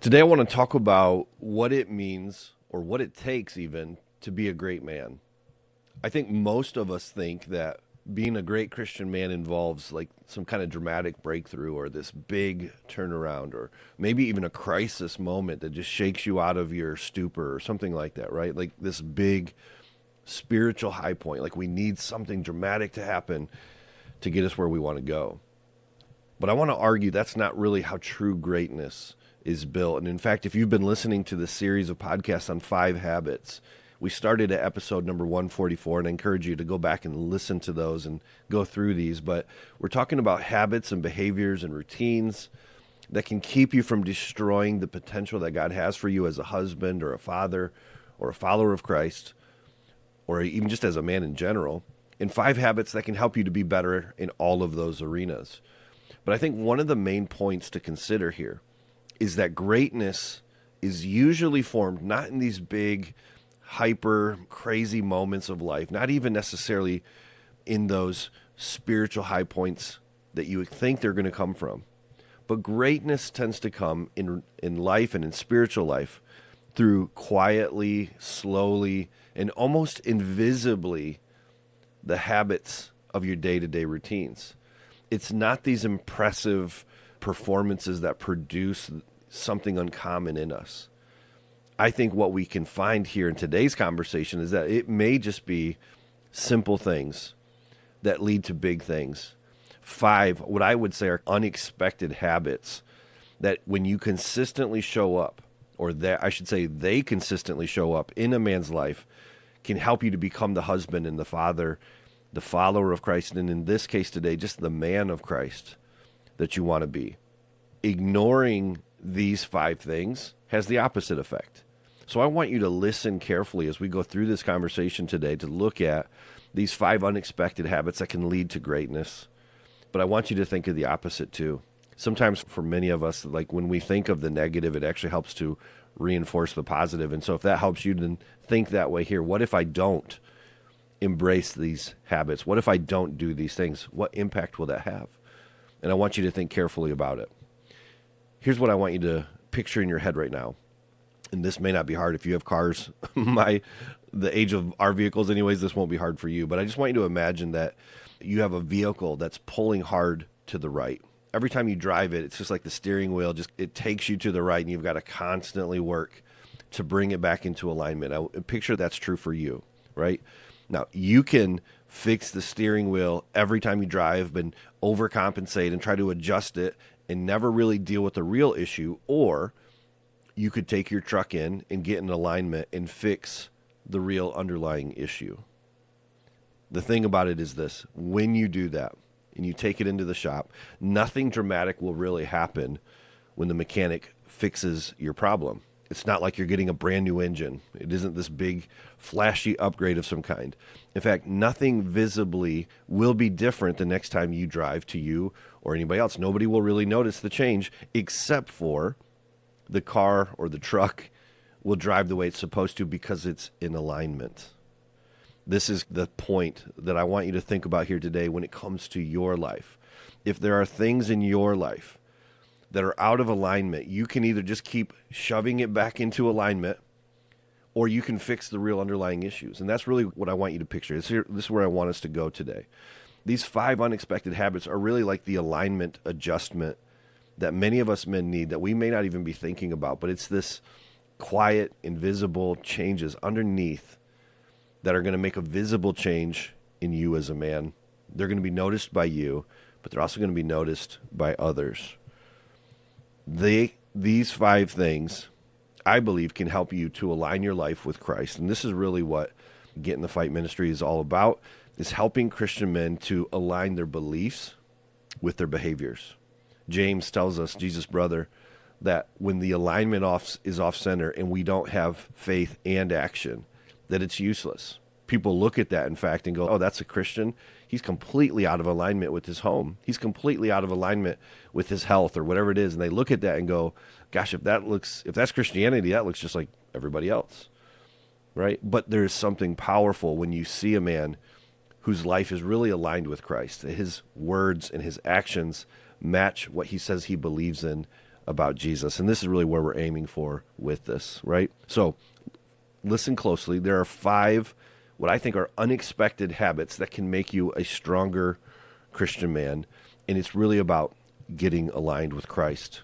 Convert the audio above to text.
Today, I want to talk about what it means or what it takes even to be a great man. I think most of us think that being a great Christian man involves like some kind of dramatic breakthrough or this big turnaround or maybe even a crisis moment that just shakes you out of your stupor or something like that, right? Like this big spiritual high point. Like we need something dramatic to happen to get us where we want to go. But I want to argue that's not really how true greatness is built. And in fact, if you've been listening to this series of podcasts on 5 habits, we started at episode number 144, and I encourage you to go back and listen to those and go through these. But we're talking about habits and behaviors and routines that can keep you from destroying the potential that God has for you as a husband or a father or a follower of Christ, or even just as a man in general, and 5 habits that can help you to be better in all of those arenas. But I think one of the main points to consider here is that greatness is usually formed not in these big, hyper, crazy moments of life, not even necessarily in those spiritual high points that you would think they're going to come from. But greatness tends to come in life and in spiritual life through quietly, slowly, and almost invisibly the habits of your day-to-day routines. It's not these impressive performances that produce something uncommon in us. I think what we can find here in today's conversation is that it may just be simple things that lead to big things. 5, what I would say are unexpected habits that when you consistently show up, or that I should say they consistently show up in a man's life, can help you to become the husband and the father, the follower of Christ, and in this case today, just the man of Christ that you want to be. Ignoring these 5 things has the opposite effect. So I want you to listen carefully as we go through this conversation today to look at these 5 unexpected habits that can lead to greatness. But I want you to think of the opposite too. Sometimes for many of us, like when we think of the negative, it actually helps to reinforce the positive. And so if that helps you to think that way here, what if I don't embrace these habits? What if I don't do these things? What impact will that have? And I want you to think carefully about it. Here's what I want you to picture in your head right now. And this may not be hard if you have cars. The age of our vehicles anyways, this won't be hard for you. But I just want you to imagine that you have a vehicle that's pulling hard to the right. Every time you drive it, it's just like the steering wheel, it takes you to the right, and you've got to constantly work to bring it back into alignment. I picture that's true for you, right? Now, you can fix the steering wheel every time you drive and overcompensate and try to adjust it and never really deal with the real issue, or you could take your truck in and get in alignment and fix the real underlying issue. The thing about it is this: when you do that and you take it into the shop, nothing dramatic will really happen when the mechanic fixes your problem. It's not like you're getting a brand new engine. It isn't this big flashy upgrade of some kind. In fact, nothing visibly will be different the next time you drive to you or anybody else. Nobody will really notice the change except for the car or the truck will drive the way it's supposed to because it's in alignment. This is the point that I want you to think about here today when it comes to your life. If there are things in your life that are out of alignment, you can either just keep shoving it back into alignment, or you can fix the real underlying issues. And that's really what I want you to picture. This is where I want us to go today. These 5 unexpected habits are really like the alignment adjustment that many of us men need that we may not even be thinking about, but it's this quiet, invisible changes underneath that are going to make a visible change in you as a man. They're going to be noticed by you, but they're also going to be noticed by others. These 5 things, I believe, can help you to align your life with Christ. And this is really what Get in the Fight ministry is all about, is helping Christian men to align their beliefs with their behaviors. James tells us, Jesus' brother, that when the alignment is off center and we don't have faith and action, that it's useless. People look at that, in fact, and go, oh, that's a Christian. He's completely out of alignment with his home. He's completely out of alignment with his health or whatever it is. And they look at that and go, gosh, if that's Christianity, that looks just like everybody else, right? But there's something powerful when you see a man whose life is really aligned with Christ. His words and his actions match what he says he believes in about Jesus. And this is really where we're aiming for with this, right? So listen closely. There are 5 what I think are unexpected habits that can make you a stronger Christian man. And it's really about getting aligned with Christ.